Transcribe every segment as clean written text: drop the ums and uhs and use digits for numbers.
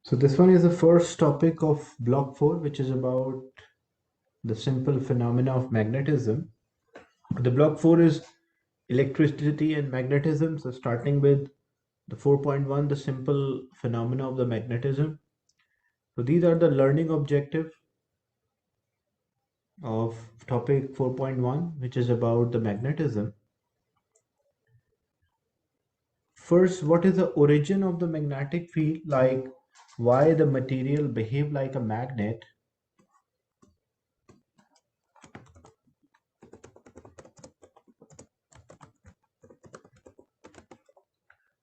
So this one is the first topic of block 4, which is about the simple phenomena of magnetism. The block 4 is electricity and magnetism. So starting with the 4.1, the simple phenomena of the magnetism. So these are the learning objective of topic 4.1, which is about the magnetism. First, what is the origin of the magnetic field? Like why the material behave like a magnet.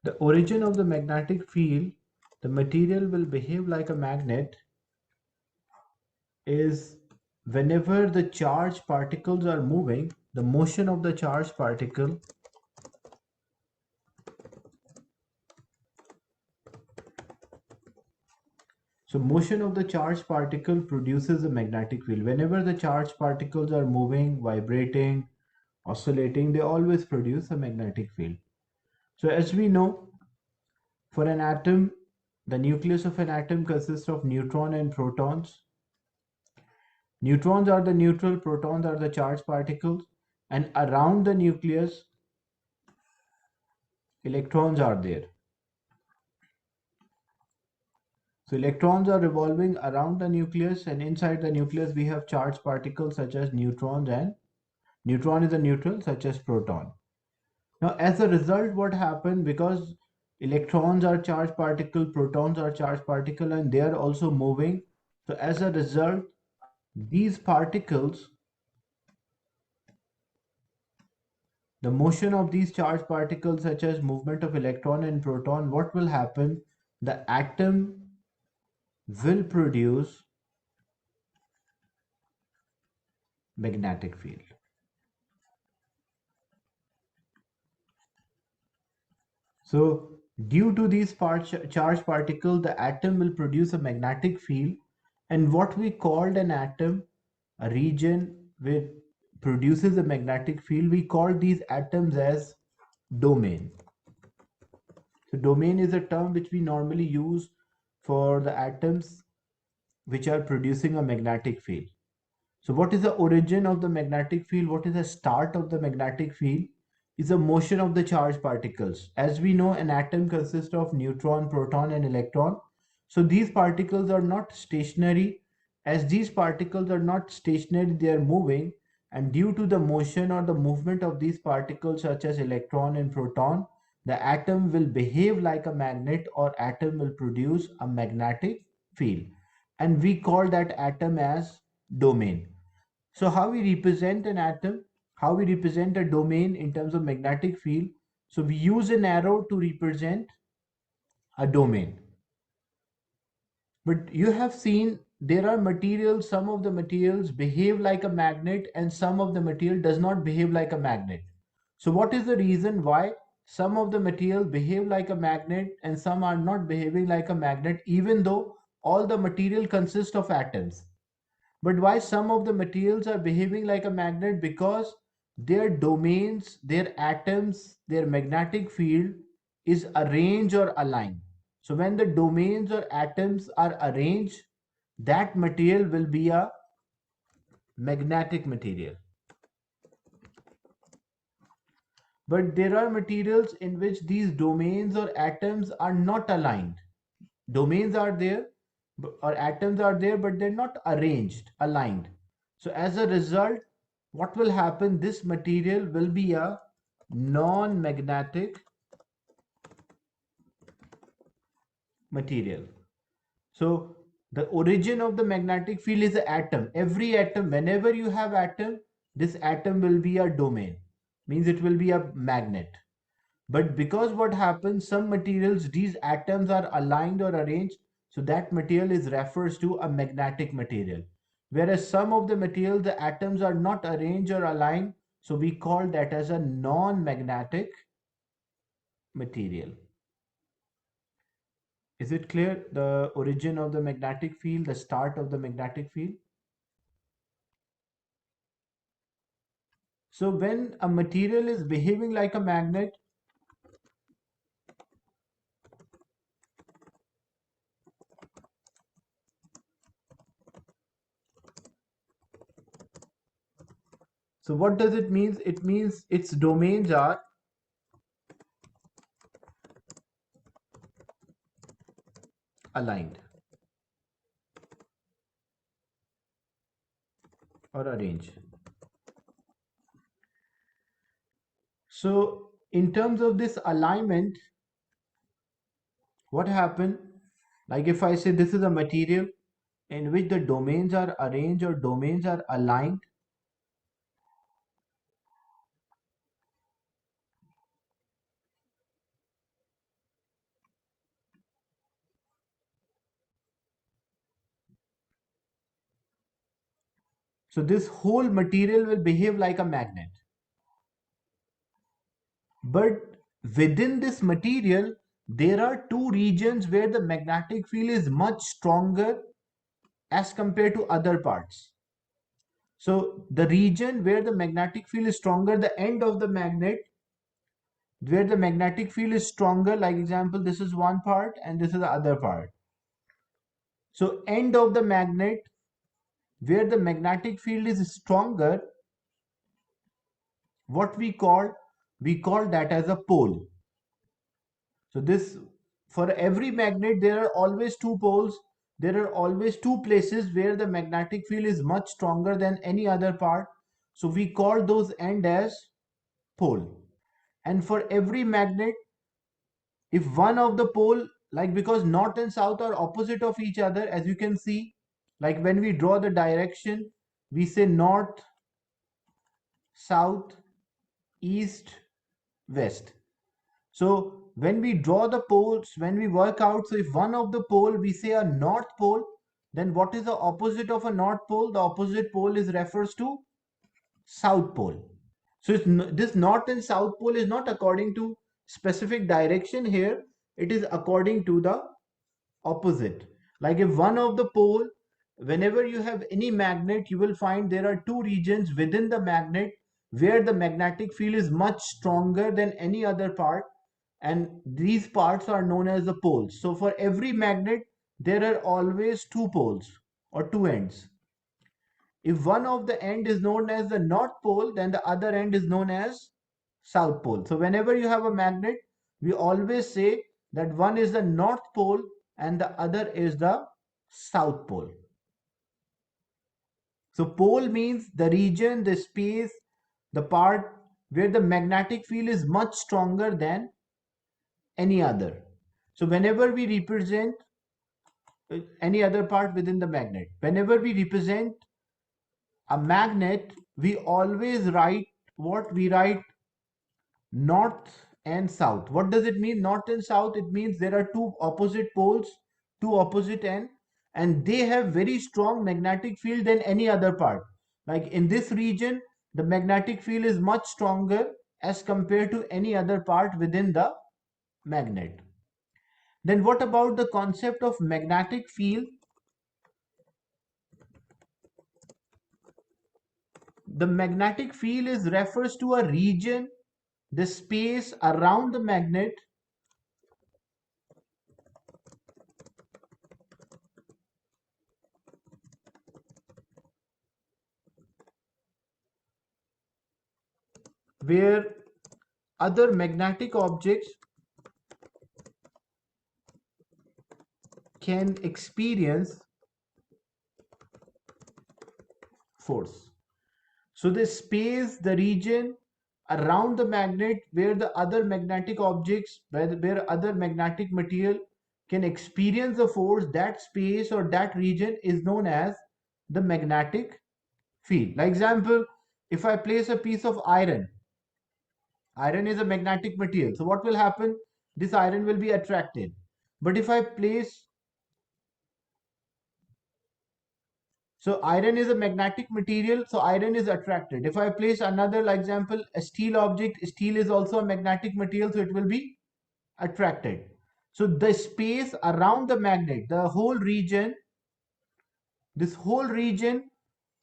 The origin of the magnetic field, the material will behave like a magnet, is whenever the charged particles are moving, the motion of the charged particle so motion of the charged particle produces a magnetic field. Whenever the charged particles are moving, vibrating, oscillating, they always produce a magnetic field. So as we know, for an atom, the nucleus of an atom consists of neutron and protons. Neutrons are the neutral, protons are the charged particles, and around the nucleus, electrons are there. So electrons are revolving around the nucleus, and inside the nucleus we have charged particles such as neutrons, and neutron is a neutral such as proton. Now as a result, what happened, because electrons are charged particle, protons are charged particle, and they are also moving. So as a result, these particles, the motion of these charged particles such as movement of electron and proton, what will happen? The atom will produce magnetic field. So due to these charged particles, the atom will produce a magnetic field, and what we called an atom, a region which produces a magnetic field, we call these atoms as domain. So domain is a term which we normally use for the atoms which are producing a magnetic field. So what is the origin of the magnetic field? What is the start of the magnetic field? Is the motion of the charged particles. As we know, an atom consists of neutron, proton, and electron. So these particles are not stationary. As these particles are not stationary, they are moving. And due to the motion or the movement of these particles, such as electron and proton, the atom will behave like a magnet, or atom will produce a magnetic field. And we call that atom as domain. So how we represent an atom, how we represent a domain in terms of magnetic field. So we use an arrow to represent a domain. But you have seen there are materials, some of the materials behave like a magnet and some of the material does not behave like a magnet. So what is the reason why some of the material behave like a magnet and some are not behaving like a magnet, even though all the material consists of atoms? But why some of the materials are behaving like a magnet? Because their domains, their atoms, their magnetic field is arranged or aligned. So when the domains or atoms are arranged, that material will be a magnetic material. But there are materials in which these domains or atoms are not aligned. Domains are there or atoms are there, but they're not arranged, aligned. So as a result, what will happen? This material will be a non-magnetic material. So the origin of the magnetic field is an atom. Every atom, whenever you have atom, this atom will be a domain, means it will be a magnet. But because what happens, some materials, these atoms are aligned or arranged, so that material is refers to a magnetic material. Whereas some of the material, the atoms are not arranged or aligned, so we call that as a non-magnetic material. Is it clear? The origin of the magnetic field, the start of the magnetic field. So when a material is behaving like a magnet, So what does it mean? It means its domains are aligned or arranged. So in terms of this alignment, what happened? Like if I say this is a material in which the domains are arranged or domains are aligned, so this whole material will behave like a magnet. But within this material, there are two regions where the magnetic field is much stronger as compared to other parts. So the region where the magnetic field is stronger, the end of the magnet, where the magnetic field is stronger, like example, this is one part and this is the other part. So end of the magnet where the magnetic field is stronger, what we call that as a pole. So this, for every magnet there are always two poles. There are always two places where the magnetic field is much stronger than any other part. So we call those end as pole. And for every magnet, if one of the pole, like because north and south are opposite of each other, as you can see, like when we draw the direction, we say north, south, east, west. So when we draw the poles, when we work out, so if one of the pole we say a north pole, then what is the opposite of a north pole? The opposite pole is refers to south pole. So this north and south pole is not according to specific direction here. It is according to the opposite. Like if one of the pole, whenever you have any magnet, you will find there are two regions within the magnet where the magnetic field is much stronger than any other part, and these parts are known as the poles. So for every magnet, there are always two poles or two ends. If one of the end is known as the north pole, then the other end is known as south pole. So whenever you have a magnet, we always say that one is the north pole and the other is the south pole. So pole means the region, the space, the part where the magnetic field is much stronger than any other. So whenever we represent any other part within the magnet, whenever we represent a magnet, we always write what we write north and south. What does it mean, north and south? It means there are two opposite poles, two opposite ends, and they have very strong magnetic field than any other part. Like in this region, the magnetic field is much stronger as compared to any other part within the magnet. Then what about the concept of magnetic field? The magnetic field is refers to a region, the space around the magnet where other magnetic objects can experience force. So the space, the region around the magnet where the other magnetic objects, where other magnetic material can experience the force, that space or that region is known as the magnetic field. Like example, if I place a piece of iron, iron is a magnetic material. So what will happen? This iron will be attracted. But if I place, so iron is a magnetic material, so iron is attracted. If I place another, like example, a steel object, steel is also a magnetic material, so it will be attracted. So the space around the magnet, the whole region, this whole region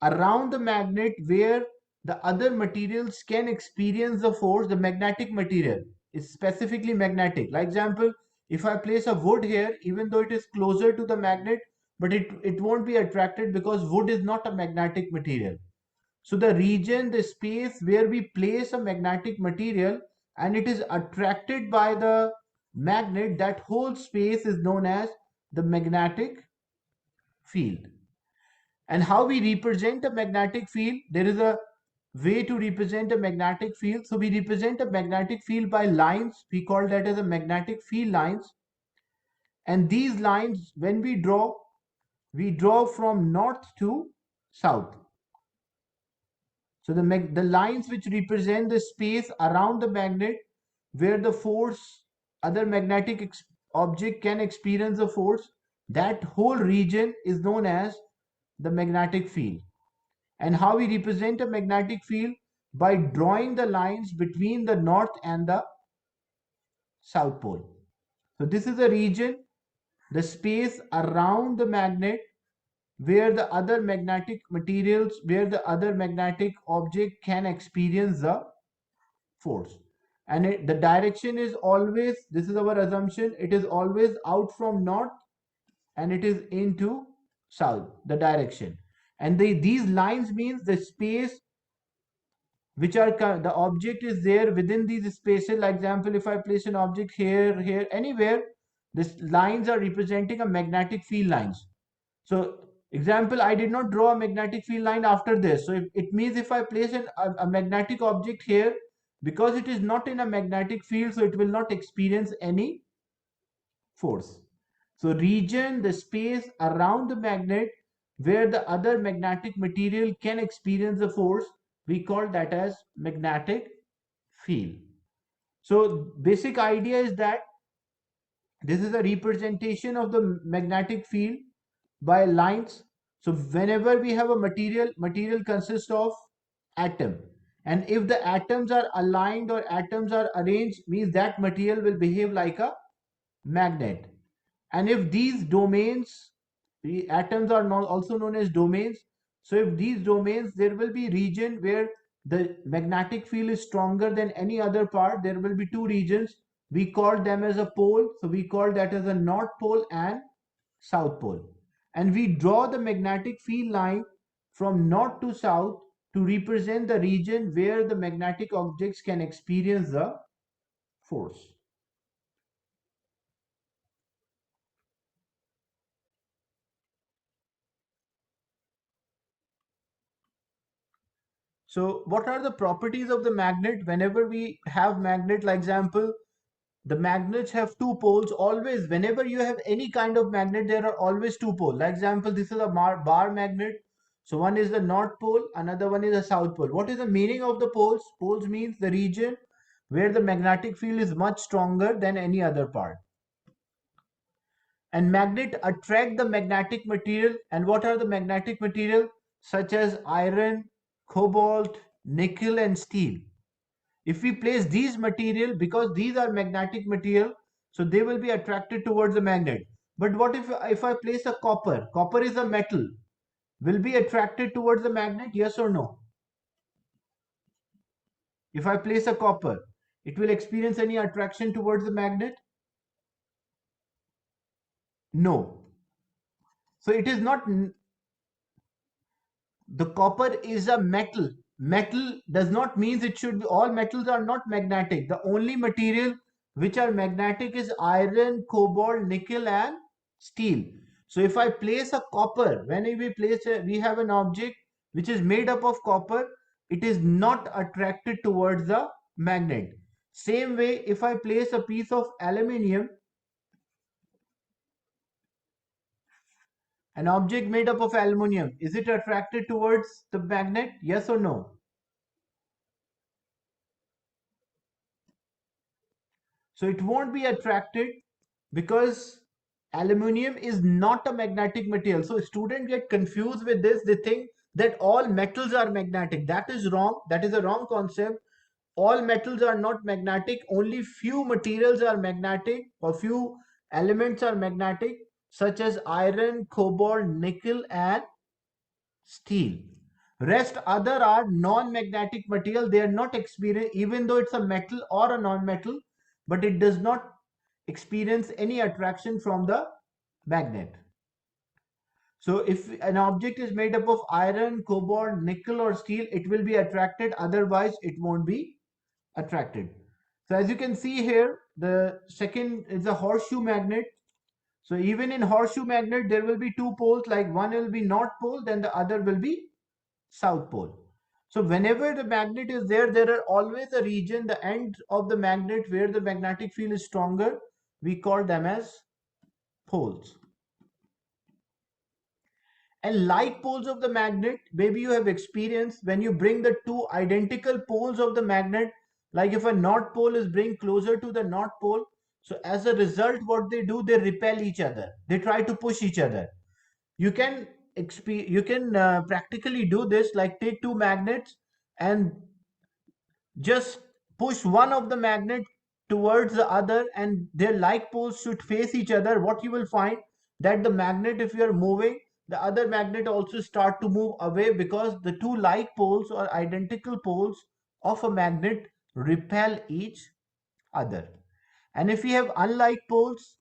around the magnet where the other materials can experience the force, the magnetic material is specifically magnetic. Like example, if I place a wood here, even though it is closer to the magnet, but it won't be attracted because wood is not a magnetic material. So the region, the space where we place a magnetic material and it is attracted by the magnet, that whole space is known as the magnetic field. And how we represent a magnetic field? There is a way to represent a magnetic field. So we represent a magnetic field by lines. We call that as a magnetic field lines. And these lines, when we draw from north to south. So the lines which represent the space around the magnet where the force, other magnetic object can experience the force, that whole region is known as the magnetic field. And how we represent a magnetic field? By drawing the lines between the north and the south pole. So this is a region, the space around the magnet where the other magnetic materials, where the other magnetic object can experience the force. And the direction is always, this is our assumption, it is always out from north and it is into south, the direction. And these lines means the space which are the object is there within these spaces. Like example, if I place an object here, here, anywhere, these lines are representing a magnetic field lines. So example, I did not draw a magnetic field line after this. So it means if I place a magnetic object here, because it is not in a magnetic field, so it will not experience any force. So region, the space around the magnet where the other magnetic material can experience the force, we call that as magnetic field. So basic idea is that this is a representation of the magnetic field by lines. So whenever we have a material consists of atom. And if the atoms are aligned or atoms are arranged, means that material will behave like a magnet. And if these domains, the atoms are also known as domains. So if these domains, there will be region where the magnetic field is stronger than any other part. There will be two regions. We call them as a pole. So we call that as a north pole and south pole. And we draw the magnetic field line from north to south to represent the region where the magnetic objects can experience the force. So what are the properties of the magnet? Whenever we have magnet, like example, the magnets have two poles always. Whenever you have any kind of magnet, there are always two poles. Like example, this is a bar magnet. So one is the north pole, another one is the south pole. What is the meaning of the poles? Poles means the region where the magnetic field is much stronger than any other part. And magnet attract the magnetic material. And what are the magnetic material? Such as iron, cobalt, nickel and steel. If we place these material, because these are magnetic material, so they will be attracted towards the magnet. But what if I place a copper? Copper is a metal. Will be attracted towards the magnet? Yes or no? If I place a copper, it will experience any attraction towards the magnet? No. So it is not, the copper is a metal. Metal does not mean it should be, all metals are not magnetic. The only material which are magnetic is iron, cobalt, nickel and steel. So if I place a copper, when we have an object which is made up of copper, it is not attracted towards the magnet. Same way, if I place a piece of aluminium, an object made up of aluminium, is it attracted towards the magnet? Yes or no? So it won't be attracted because aluminium is not a magnetic material. So students get confused with this. They think that all metals are magnetic. That is wrong. That is a wrong concept. All metals are not magnetic. Only few materials are magnetic or few elements are magnetic, such as iron, cobalt, nickel and steel. Rest other are non-magnetic material. They are not experience, even though it's a metal or a non-metal, but it does not experience any attraction from the magnet. So if an object is made up of iron, cobalt, nickel or steel, it will be attracted, otherwise it won't be attracted. So as you can see here, the second is a horseshoe magnet. So even in horseshoe magnet, there will be two poles, like one will be north pole, then the other will be south pole. So whenever the magnet is there, there are always a region, the end of the magnet where the magnetic field is stronger. We call them as poles. And like poles of the magnet, maybe you have experienced when you bring the two identical poles of the magnet, like if a north pole is bring closer to the north pole, so as a result what they do, they repel each other, they try to push each other. You can practically do this, like take two magnets and just push one of the magnet towards the other, and their like poles should face each other. What you will find, that the magnet, if you are moving, the other magnet also start to move away, because the two like poles or identical poles of a magnet repel each other. And if we have unlike poles,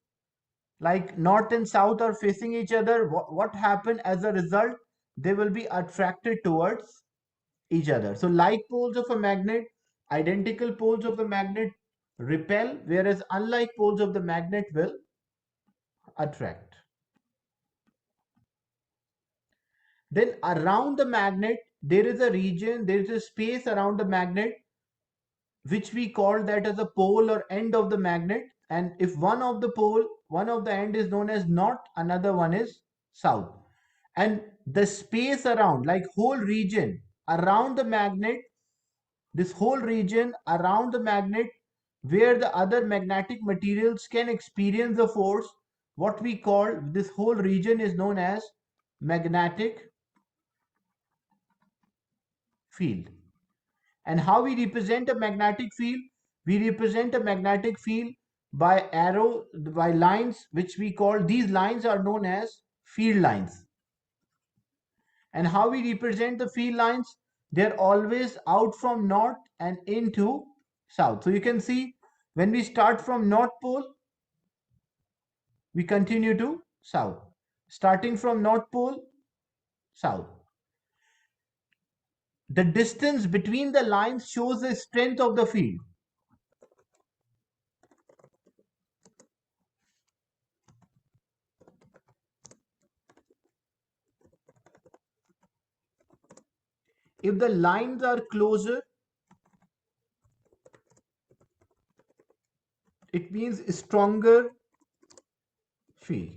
like north and south are facing each other, what happen as a result, they will be attracted towards each other. So like poles of a magnet, identical poles of the magnet repel, whereas unlike poles of the magnet will attract. Then around the magnet, there is a region, there is a space around the magnet, which we call that as a pole or end of the magnet. And if one of the pole, one of the end is known as north, another one is south. And the space around, like whole region around the magnet, this whole region around the magnet where the other magnetic materials can experience the force, what we call this whole region is known as magnetic field. And how we represent a magnetic field? We represent a magnetic field by arrow, by lines, which we call, these lines are known as field lines. And how we represent the field lines? They're always out from north and into south. So you can see, when we start from north pole, we continue to south. Starting from north pole, south. The distance between the lines shows the strength of the field. If the lines are closer, it means stronger field.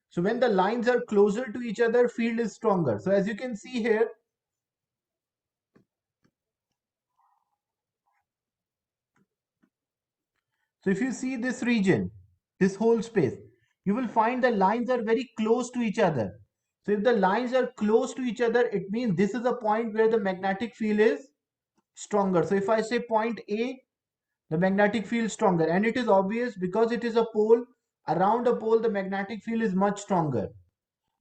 So when the lines are closer to each other, field is stronger. So as you can see here, so if you see this region, this whole space, you will find the lines are very close to each other. So if the lines are close to each other, it means this is a point where the magnetic field is stronger. So if I say point A, the magnetic field is stronger, and it is obvious because it is a pole. Around a pole, the magnetic field is much stronger.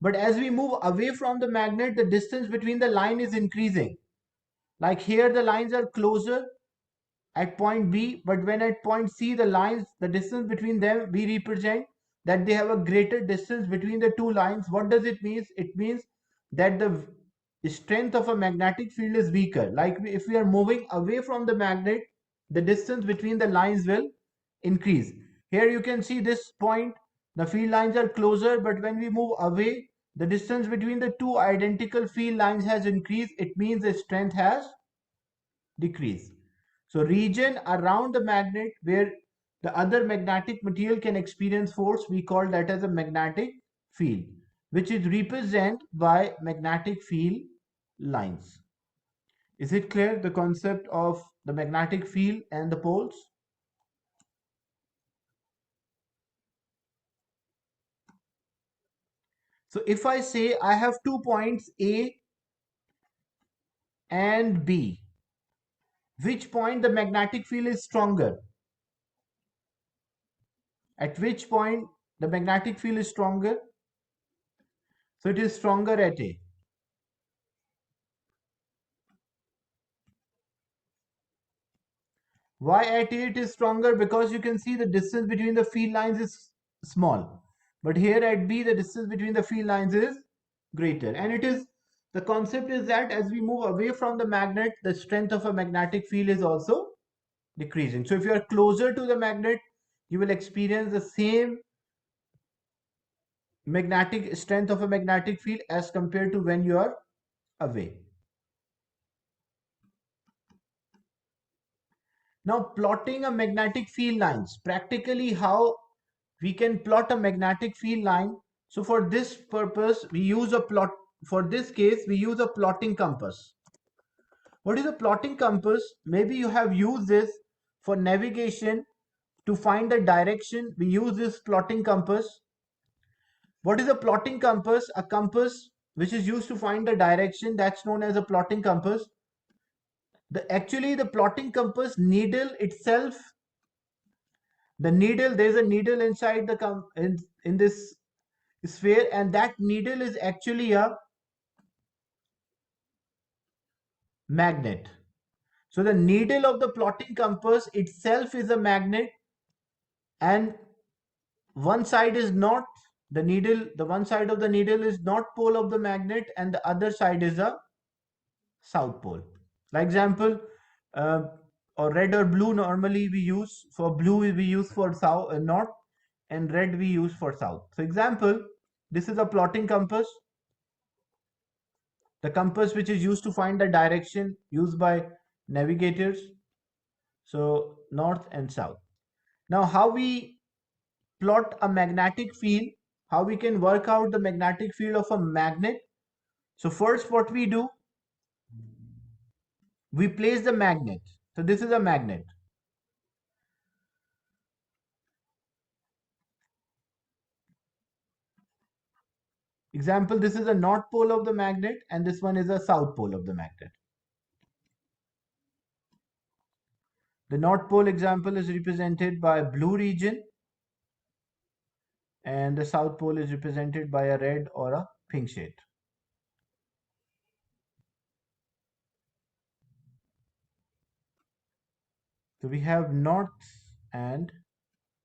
But as we move away from the magnet, the distance between the line is increasing. Like here, the lines are closer at point B, but when at point C, the lines, the distance between them, we represent that they have a greater distance between the two lines. What does it mean? It means that the strength of a magnetic field is weaker. Like if we are moving away from the magnet, the distance between the lines will increase. Here you can see this point, the field lines are closer, but when we move away, the distance between the two identical field lines has increased. It means the strength has decreased. So region around the magnet where the other magnetic material can experience force, we call that as a magnetic field, which is represented by magnetic field lines. Is it clear, the concept of the magnetic field and the poles? So if I say I have 2 points A and B, which point the magnetic field is stronger? At which point the magnetic field is stronger? So it is stronger at A. Why at 8 is stronger? Because you can see the distance between the field lines is small. But here at B, the distance between the field lines is greater. And it is, the concept is that as we move away from the magnet, the strength of a magnetic field is also decreasing. So if you are closer to the magnet, you will experience the same magnetic strength of a magnetic field as compared to when you are away. Now, plotting a magnetic field lines, practically how we can plot a magnetic field line. So for this purpose, we use a plot. For this case, we use a plotting compass. What is a plotting compass? Maybe you have used this for navigation to find the direction. We use this plotting compass. What is a plotting compass? A compass which is used to find the direction, that's known as a plotting compass. Actually the plotting compass needle itself, the needle, there's a needle inside in this sphere, and that needle is actually a magnet. So the needle of the plotting compass itself is a magnet, and one side is not, the needle, the one side of the needle is not pole of the magnet, and the other side is a south pole. Like example, uh, or red or blue, normally we use for blue, we use for south, north, and red we use for south. So example, this is a plotting compass, the compass which is used to find the direction used by navigators, so north and south. Now how we plot a magnetic field, how we can work out the magnetic field of a magnet. So first what we do, we place the magnet. So this is a magnet. Example, this is a north pole of the magnet and this one is a south pole of the magnet. The north pole example is represented by a blue region and the south pole is represented by a red or a pink shade. So we have north and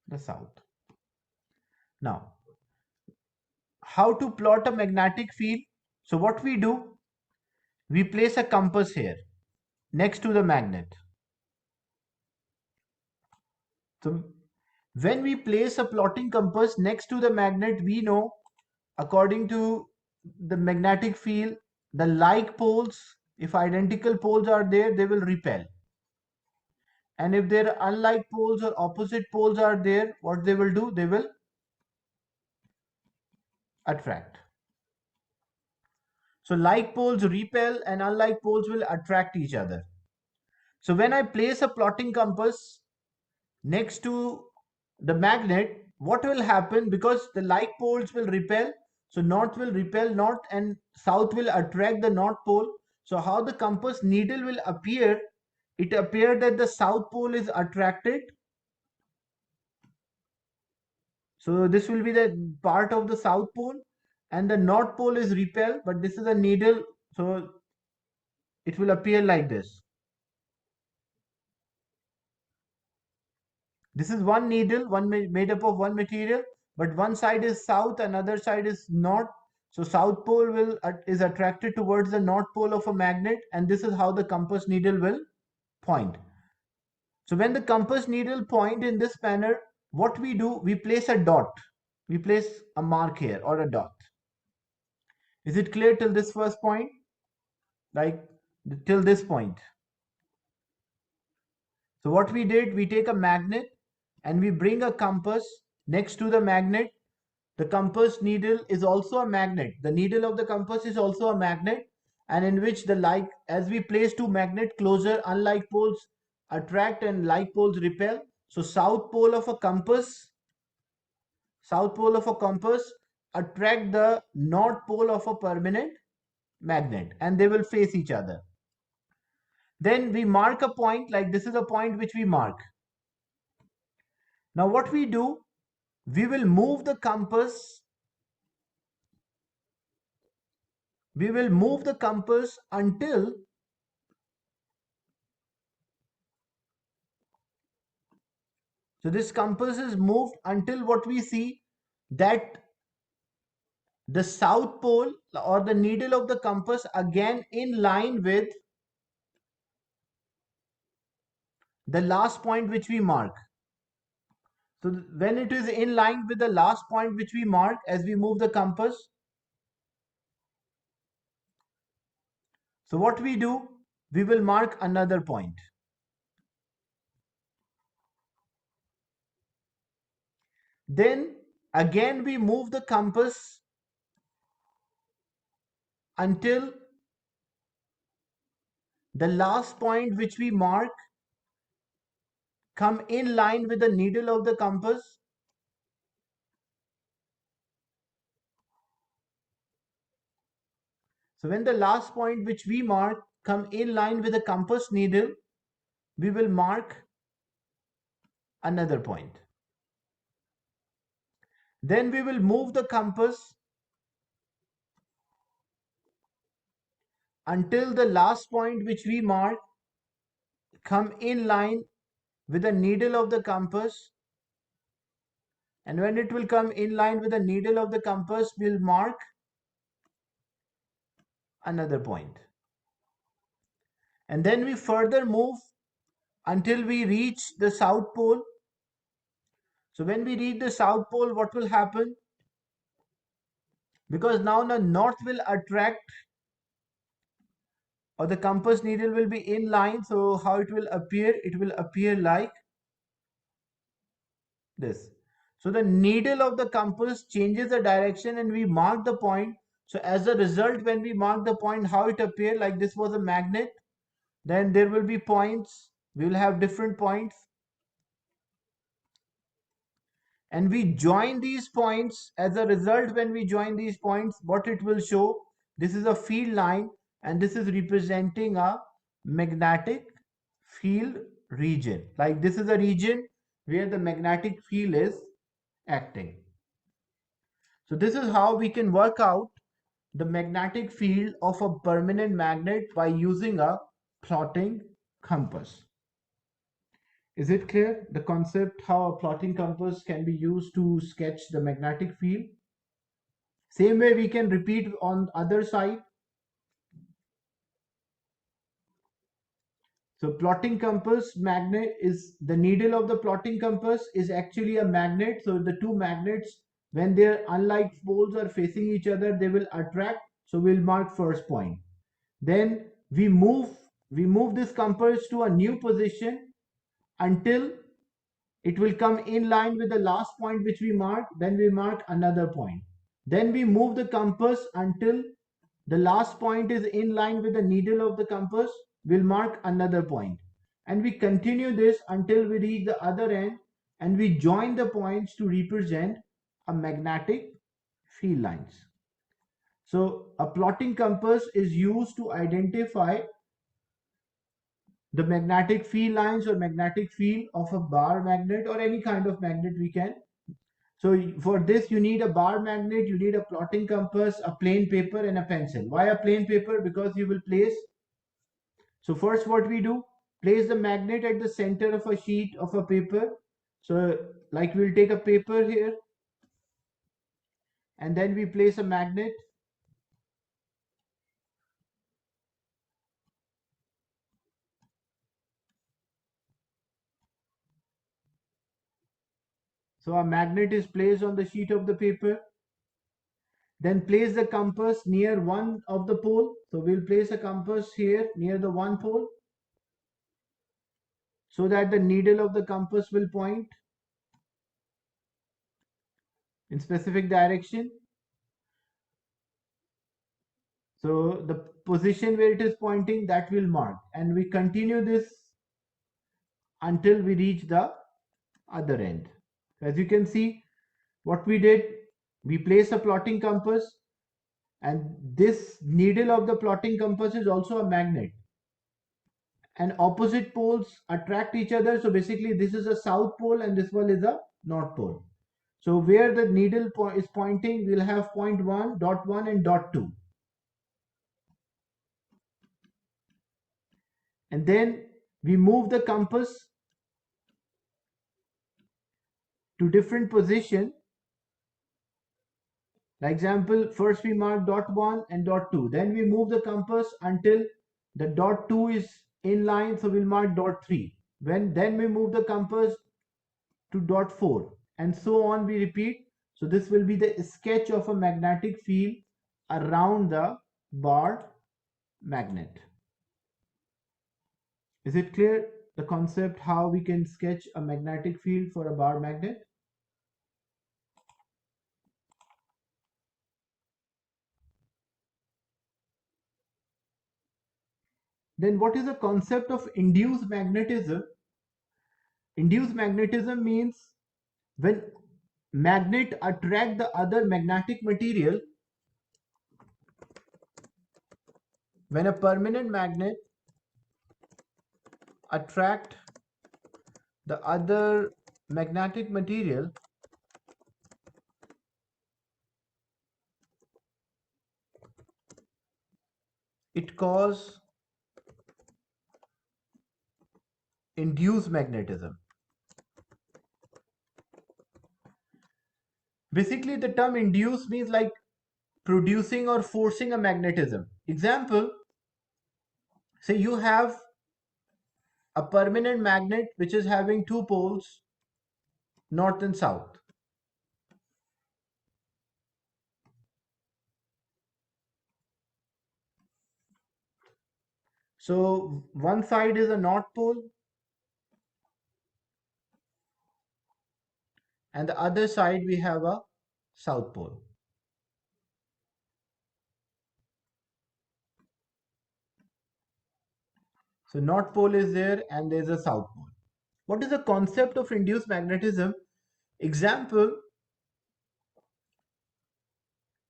the south. Now, how to plot a magnetic field? So what we do, we place a compass here next to the magnet. So when we place a plotting compass next to the magnet, we know according to the magnetic field, the like poles, if identical poles are there, they will repel. And if there are unlike poles or opposite poles are there, what they will do? They will attract. So like poles repel and unlike poles will attract each other. So when I place a plotting compass next to the magnet, what will happen? Because the like poles will repel, so north will repel north and south will attract the north pole. So how the compass needle will appear? It appeared that the south pole is attracted. So this will be the part of the south pole, and the north pole is repel, but this is a needle, so it will appear like this. This is one needle, one made up of one material, but one side is south, another side is north. So south pole will is attracted towards the north pole of a magnet, and this is how the compass needle will point. So when the compass needle point in this manner, what we do, we place a dot. We place a mark here or a dot. Is it clear till this first point? Like till this point. So what we did, we take a magnet and we bring a compass next to the magnet. The compass needle is also a magnet. The needle of the compass is also a magnet, and in which the like, as we place two magnet closer, unlike poles attract and like poles repel. So south pole of a compass attract the north pole of a permanent magnet, and they will face each other. Then we mark a point, like this is a point which we mark. Now what we do, we will move the compass until So this compass is moved until what we see, that the south pole or the needle of the compass again in line with the last point which we mark. So when it is in line with the last point which we mark as we move the compass, so what we do, we will mark another point. Then again we move the compass until the last point which we mark come in line with the needle of the compass. So when the last point which we mark come in line with the compass needle, we will mark another point. Then we will move the compass until the last point which we mark come in line with the needle of the compass, and when it will come in line with the needle of the compass, we'll mark another point. And then we further move until we reach the south pole. So when we reach the south pole, what will happen? Because now the north will attract, or the compass needle will be in line, so how it will appear? It will appear like this. So the needle of the compass changes the direction and we mark the point. So as a result, when we mark the point, how it appeared, like this was a magnet, then there will be points. We will have different points. And we join these points. As a result, when we join these points, what it will show, this is a field line and this is representing a magnetic field region. Like this is a region where the magnetic field is acting. So this is how we can work out the magnetic field of a permanent magnet by using a plotting compass. Is it clear, the concept how a plotting compass can be used to sketch the magnetic field? Same way we can repeat on other side. So plotting compass magnet is the needle of the plotting compass is actually a magnet. So the two magnets, when their unlike poles are facing each other, they will attract. So we'll mark first point. Then we move this compass to a new position until it will come in line with the last point which we mark. Then we mark another point. Then we move the compass until the last point is in line with the needle of the compass. We'll mark another point. And we continue this until we reach the other end and we join the points to represent a magnetic field lines. So a plotting compass is used to identify the magnetic field lines or magnetic field of a bar magnet or any kind of magnet we can. So for this you need a bar magnet, you need a plotting compass, a plain paper and a pencil. Why a plain paper? Because you will place. So first what we do, place the magnet at the center of a sheet of a paper. So like we'll take a paper here and then we place a magnet. So a magnet is placed on the sheet of the paper. Then place the compass near one of the pole. So we'll place a compass here near the one pole so that the needle of the compass will point in specific direction. So the position where it is pointing, that will mark, and we continue this until we reach the other end. As you can see, what we did, we place a plotting compass, and this needle of the plotting compass is also a magnet, and opposite poles attract each other. So basically this is a south pole and this one is a north pole. So where the needle is pointing, we'll have point 1, dot 1 and dot 2. And then we move the compass to different position. Like example, first we mark dot 1 and dot 2. Then we move the compass until the dot 2 is in line, so we'll mark dot 3. Then we move the compass to dot 4, and so on we repeat. So this will be the sketch of a magnetic field around the bar magnet. Is it clear the concept how we can sketch a magnetic field for a bar magnet? Then what is the concept of induced magnetism? Induced magnetism means when magnet attract the other magnetic material, when a permanent magnet attract the other magnetic material, it cause induced magnetism. Basically, the term induce means like producing or forcing a magnetism. Example, say you have a permanent magnet which is having two poles, north and south. So one side is a north pole and the other side we have a south pole. So north pole is there and there is a south pole. What is the concept of induced magnetism? Example,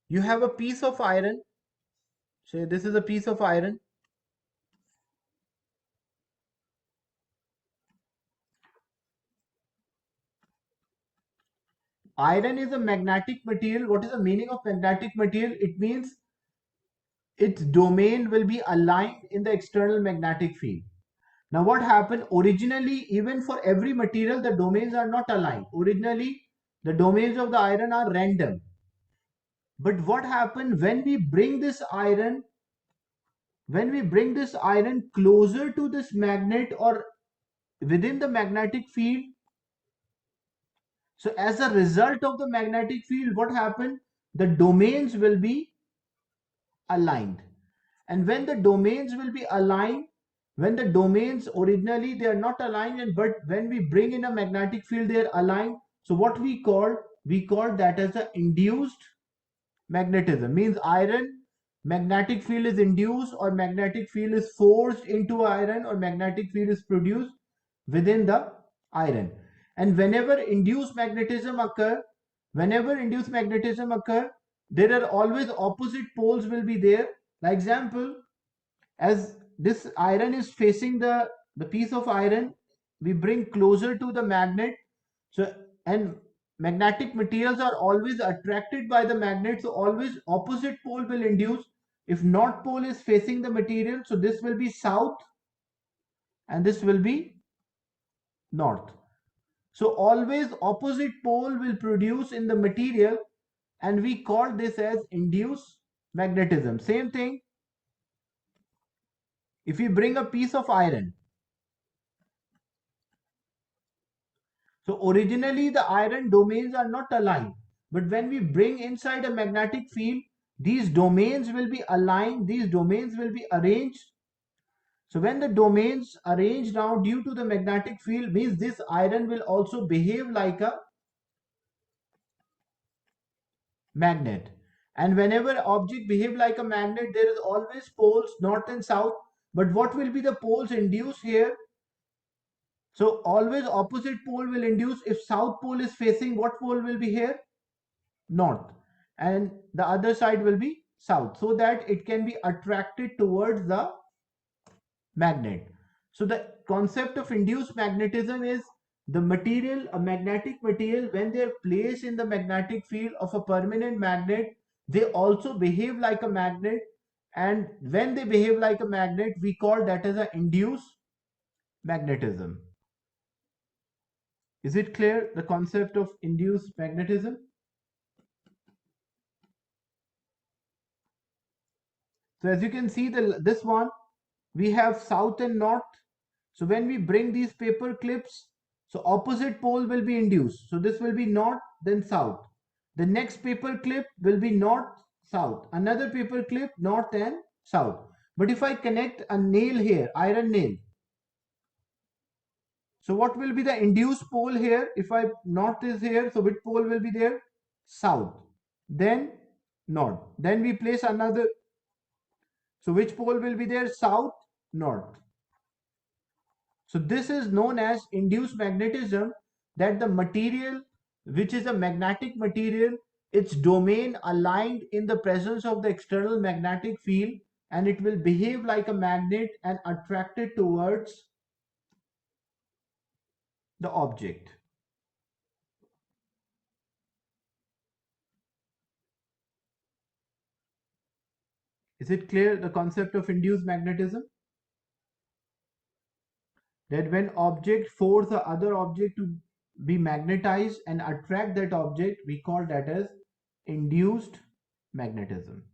you have a piece of iron. Say this is a piece of iron. Iron is a magnetic material. What is the meaning of magnetic material? It means its domain will be aligned in the external magnetic field. Now what happened originally, even for every material, the domains are not aligned. Originally, the domains of the iron are random. But what happened when we bring this iron, closer to this magnet or within the magnetic field, so as a result of the magnetic field, what happened? The domains will be aligned. And when the domains will be aligned, when the domains originally they are not aligned, and but when we bring in a magnetic field, they are aligned. So what we call that as a induced magnetism. Means iron magnetic field is induced, or magnetic field is forced into iron, or magnetic field is produced within the iron. And whenever induced magnetism occur, there are always opposite poles will be there. Like example, as this iron is facing the piece of iron, we bring closer to the magnet. So, and magnetic materials are always attracted by the magnet, so always opposite pole will induce. If north pole is facing the material, so this will be south and this will be north. So always opposite pole will produce in the material, and we call this as induced magnetism. Same thing, if we bring a piece of iron, so originally the iron domains are not aligned, but when we bring inside a magnetic field, these domains will be aligned, these domains will be arranged. So when the domains arrange now due to the magnetic field, means this iron will also behave like a magnet. And whenever object behave like a magnet, there is always poles north and south. But what will be the poles induced here? So always opposite pole will induce. If south pole is facing, what pole will be here? North. And the other side will be south, so that it can be attracted towards the magnet. So the concept of induced magnetism is the material, a magnetic material, when they are placed in the magnetic field of a permanent magnet, they also behave like a magnet. And when they behave like a magnet, we call that as an induced magnetism. Is it clear, the concept of induced magnetism? So as you can see, this one, we have south and north. So when we bring these paper clips, so opposite pole will be induced. So this will be north, then south. The next paper clip will be north, south. Another paper clip, north and south. But if I connect a nail here, iron nail, so what will be the induced pole here? If I north is here, so which pole will be there? South. Then north. Then we place another. So which pole will be there? South, north. So this is known as induced magnetism, that the material which is a magnetic material, its domain aligned in the presence of the external magnetic field, and it will behave like a magnet and attract it towards the object. Is it clear, the concept of induced magnetism? That when object force the other object to be magnetized and attract that object, we call that as induced magnetism.